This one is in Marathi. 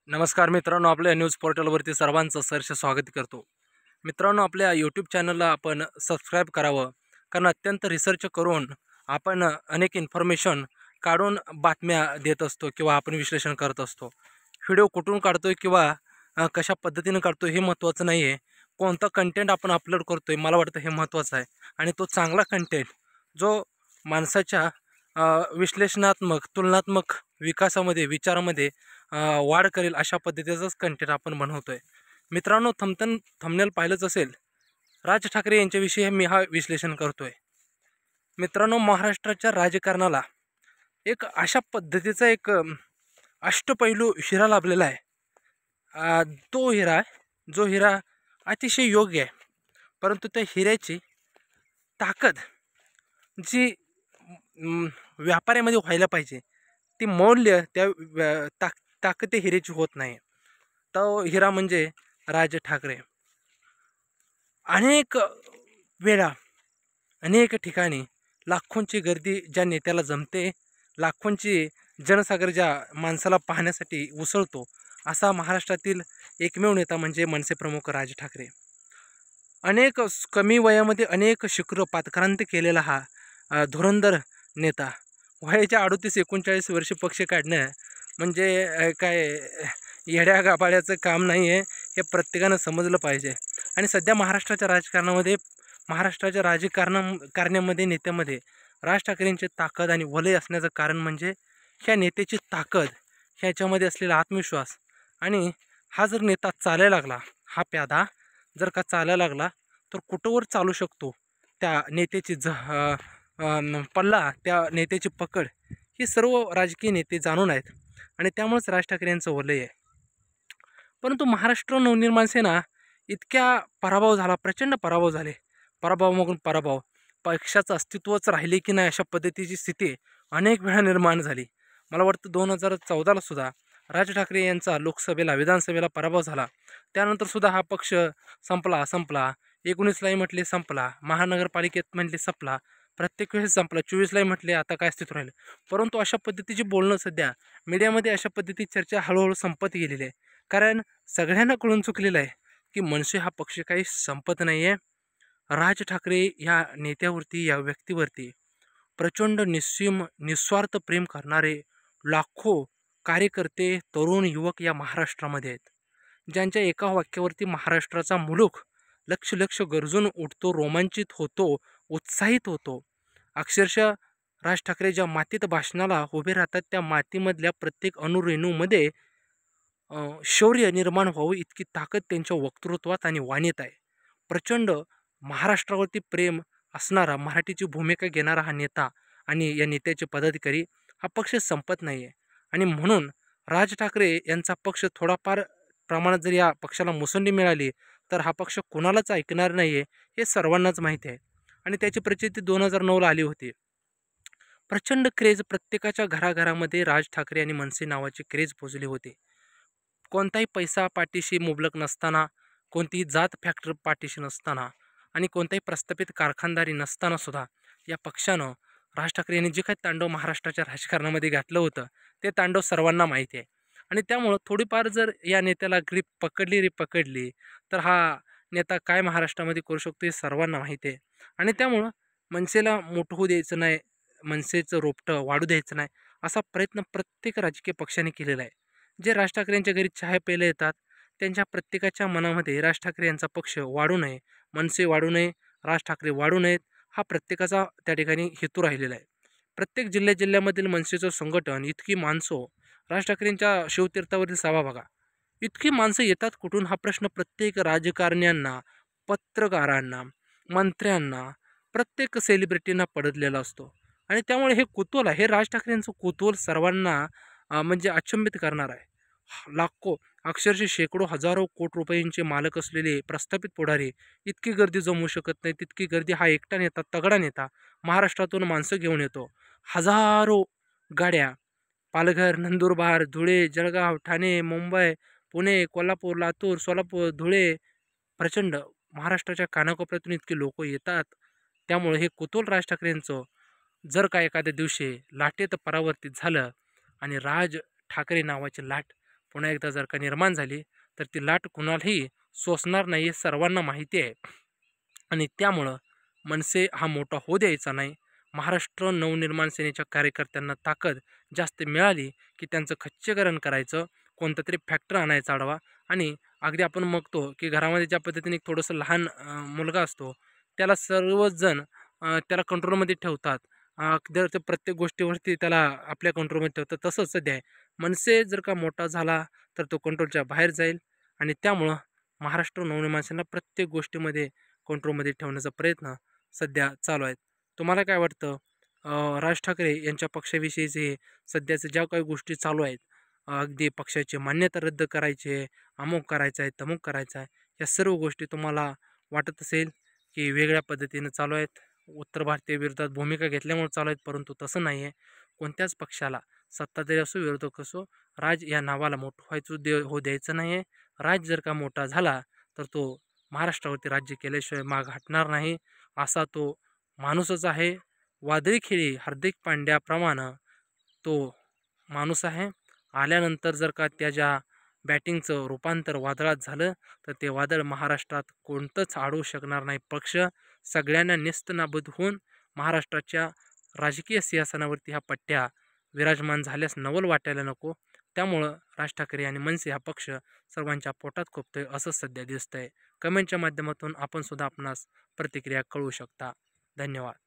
नमस्कार मित्रांनो, आपल्या न्यूज पोर्टलवरती सर्वांचं सहर्ष स्वागत करतो. मित्रांनो, आपल्या यूट्यूब चॅनलला आपण सबस्क्राईब करावं, कारण अत्यंत रिसर्च करून आपण अनेक इन्फॉर्मेशन काढून बातम्या देत असतो किंवा आपण विश्लेषण करत असतो. व्हिडिओ कुठून काढतोय किंवा कशा पद्धतीनं काढतोय हे महत्त्वाचं नाही आहे. कोणता कंटेंट आपण अपलोड करतोय मला वाटतं हे महत्त्वाचं आहे. आणि तो चांगला कंटेंट जो माणसाच्या विश्लेषणात्मक, तुलनात्मक विकासामध्ये, विचारामध्ये वाढ करेल अशा पद्धतीचाच कंटेंट आपण बनवतोय. मित्रांनो, थंबनेल पाहिलंच असेल, राज ठाकरे यांच्याविषयी मी हा विश्लेषण करतोय. मित्रांनो, महाराष्ट्राच्या राजकारणाला एक अशा पद्धतीचा एक अष्टपैलू हिरा लाभलेला आहे. तो हिरा, जो हिरा अतिशय योग्य आहे, परंतु त्या हिऱ्याची ताकद जी व्यापाऱ्यामध्ये व्हायला पाहिजे, ती मौल्य त्या ताकद त्या हिऱ्याची होत नाही. तो हिरा म्हणजे राज ठाकरे. अनेक वेळा, अनेक ठिकाणी लाखोंची गर्दी ज्या नेत्याला जमते, लाखोंची जनसागर ज्या माणसाला पाहण्यासाठी उसळतो, असा महाराष्ट्रातील एकमेव नेता म्हणजे मनसे प्रमुख राज ठाकरे. अनेक कमी वयामध्ये अनेक शिखरं पातक्रांत केलेला हा धुरंधर नेता. वयाच्या 38-39 वर्ष पक्ष काढणं म्हणजे काय येड्या गाभाळ्याचं काम नाही आहे, हे प्रत्येकानं समजलं पाहिजे. आणि सध्या महाराष्ट्राच्या राजकारणामध्ये, महाराष्ट्राच्या कारण्यामध्ये, नेत्यामध्ये राज ठाकरेंची ताकद आणि वलय असण्याचं कारण म्हणजे ह्या नेत्याची ताकद, ह्याच्यामध्ये असलेला आत्मविश्वास. आणि हा जर नेता चालायला लागला, हा प्यादा जर का चालायला लागला, तर कुठंवर चालू शकतो त्या नेत्याची पल्ला, त्या नेत्याची पकड, हे सर्व राजकीय नेते जाणून आहेत. आणि त्यामुळेच राज ठाकरे यांचं वलय आहे. परंतु महाराष्ट्र नवनिर्माण सेना इतक्या पराभव झाला, प्रचंड पराभव झाले, पराभवामागून पराभव, पक्षाचं अस्तित्वच राहिले की नाही अशा पद्धतीची स्थिती अनेक वेळा निर्माण झाली. मला वाटतं 2014ला सुद्धा राज ठाकरे यांचा लोकसभेला, विधानसभेला पराभव झाला. त्यानंतर सुद्धा हा पक्ष संपला. 19लाही म्हटले संपला, महानगरपालिकेत म्हटले संपला, प्रत्येक वेळेस संपला, 24लाही म्हटले आता काय अस्तित्व राहिलं. परंतु अशा पद्धतीची बोलणं सध्या मीडियामध्ये, अशा पद्धतीची चर्चा हळूहळू संपत गेलेली आहे. कारण सगळ्यांना कळून चुकलेलं आहे की मनसे हा पक्ष काही संपत नाही आहे. राज ठाकरे ह्या नेत्यावरती, या व्यक्तीवरती प्रचंड निस्वार्थ प्रेम करणारे लाखो कार्यकर्ते, तरुण युवक या महाराष्ट्रामध्ये आहेत, ज्यांच्या एका वाक्यावरती महाराष्ट्राचा मुलूख लक्ष लक्ष गरजून उठतो, रोमांचित होतो, उत्साहित होतो. अक्षरशः राज ठाकरे ज्या मातीत भाषणाला उभे राहतात, त्या मातीमधल्या प्रत्येक अणुरेणूमध्ये शौर्य निर्माण व्हावं इतकी ताकद त्यांच्या वक्तृत्वात आणि वाणीत आहे. प्रचंड महाराष्ट्रावरती प्रेम असणारा, मराठीची भूमिका घेणारा हा नेता आणि या नेत्याचे पदाधिकारी, हा पक्ष संपत नाही आहे. आणि म्हणून राज ठाकरे यांचा पक्ष थोडाफार प्रमाणात जर या पक्षाला मुसंडी मिळाली, तर हा पक्ष कोणालाच ऐकणार नाही आहे, हे सर्वांनाच माहिती आहे. आणि त्याची प्रचिती 2009ला आली होती. प्रचंड क्रेज, प्रत्येकाच्या घराघरामध्ये राज ठाकरे आणि मनसे नावाची क्रेज पोचली होती. कोणताही पैसा पाठीशी मुबलक नसताना, कोणतीही जात फॅक्टर पाठीशी नसताना, आणि कोणताही प्रस्थापित कारखानदारी नसताना सुद्धा या पक्षानं, राज ठाकरे यांनी जे काही तांडव महाराष्ट्राच्या राजकारणामध्ये घातलं होतं, ते तांडव सर्वांना माहिती आहे. आणि त्यामुळं थोडीफार जर या नेत्याला ग्रीप पकडली, तर हा नेता काय महाराष्ट्रामध्ये करू शकतो हे सर्वांना माहिती आहे. आणि त्यामुळं मनसेला मोठं होऊ द्यायचं नाही, मनसेचं रोपटं वाढू द्यायचं नाही, असा प्रयत्न प्रत्येक राजकीय पक्षाने केलेला आहे. जे राज ठाकरे यांच्या घरी चहा प्यायला येतात, त्यांच्या प्रत्येकाच्या मनामध्ये राज ठाकरे यांचा पक्ष वाढू नये, मनसे वाढू नये, राज ठाकरे वाढू नयेत, हा प्रत्येकाचा त्या ठिकाणी हेतू राहिलेला आहे. प्रत्येक जिल्ह्यामधील मनसेचं संघटन, इतकी माणसं, राज ठाकरेंच्या शिवतीर्थावरील सभा बघा, इतकी माणसं येतात कुठून, हा प्रश्न प्रत्येक राजकारण्यांना, पत्रकारांना, मंत्र्यांना, प्रत्येक सेलिब्रिटींना पडलेला असतो. आणि त्यामुळे हे कुतूहल आहे, हे राज ठाकरेंचं कुतूहल सर्वांना म्हणजे अचंबित करणार आहे. लाखो, अक्षरशः शेकडो, हजारो कोटी रुपयांचे मालक असलेले प्रस्थापित पुढारी इतकी गर्दी जमवू शकत नाही, तितकी गर्दी हा एकटा नेता, तगडा नेता महाराष्ट्रातून माणसं घेऊन येतो. हजारो गाड्या, पालघर, नंदुरबार, धुळे, जळगाव, ठाणे, मुंबई, पुणे, कोल्हापूर, लातूर, सोलापूर, धुळे, प्रचंड महाराष्ट्राच्या कानाकोपऱ्यातून इतके लोक येतात. त्यामुळे हे कुतूहल राज ठाकरेंचं जर का एखाद्या दिवशी लाटेत परावर्तित झालं आणि राज ठाकरे नावाची लाट पुन्हा एकदा जर का निर्माण झाली तर ती लाट कुणालाही सोसणार नाही हे सर्वांना माहिती आहे. आणि त्यामुळं मनसे हा मोठा होऊ द्यायचा नाही. महाराष्ट्र नवनिर्माण सेनेच्या कार्यकर्त्यांना ताकद जास्त मिळाली की त्यांचं खच्चीकरण करायचं, कोणता तरी फॅक्टर आणायचा आडवा. आणि अगदी आपण बघतो की घरामध्ये ज्या पद्धतीने एक थोडंसं लहान मुलगा असतो, त्याला सर्वच जण त्याला कंट्रोलमध्ये ठेवतात. जर ते प्रत्येक गोष्टीवरती त्याला आपल्या कंट्रोलमध्ये ठेवतात. तसंच सध्या आहे. मनसे जर का मोठा झाला तर तो कंट्रोलच्या बाहेर जाईल. आणि त्यामुळं महाराष्ट्र नवनिर्माण सेनेला प्रत्येक गोष्टीमध्ये कंट्रोलमध्ये ठेवण्याचा प्रयत्न सध्या चालू आहेत. तुम्हाला काय वाटतं? राज ठाकरे यांच्या पक्षाविषयीचे सध्याच्या ज्या काही गोष्टी चालू आहेत, अगदी पक्षाची मान्यता रद्द करायची आहे, अमुक करायचं आहे, तमुक करायचं आहे, या सर्व गोष्टी तुम्हाला वाटत असेल की वेगळ्या पद्धतीनं चालू आहेत, उत्तर भारतीय विरोधात भूमिका घेतल्यामुळे चालू आहेत, परंतु तसं नाही आहे. कोणत्याच पक्षाला सत्ताधारी असो विरोधक असो, राज या नावाला मोठं व्हायचं होऊ द्यायचं नाही आहे. राज जर का मोठा झाला तर तो महाराष्ट्रावरती राज्य केल्याशिवाय माग हटणार नाही, असा तो माणूसच आहे. वादळी खेळी हार्दिक पांड्याप्रमाणे तो माणूस आहे. आल्यानंतर जर का त्याच्या बॅटिंगचं रूपांतर वादळात झालं तर ते वादळ महाराष्ट्रात कोणतंच अडवू शकणार नाही. पक्ष सगळ्यांना नेस्तनाबूत होऊन महाराष्ट्राच्या राजकीय सिंहासनावरती ह्या पट्ट्या विराजमान झाल्यास नवल वाटायला नको. त्यामुळं राज ठाकरे आणि मनसे हा पक्ष सर्वांच्या पोटात खुपतोय असं सध्या दिसतंय. कमेंटच्या माध्यमातून आपण सुद्धा आपणास प्रतिक्रिया कळवू शकता. धन्यवाद.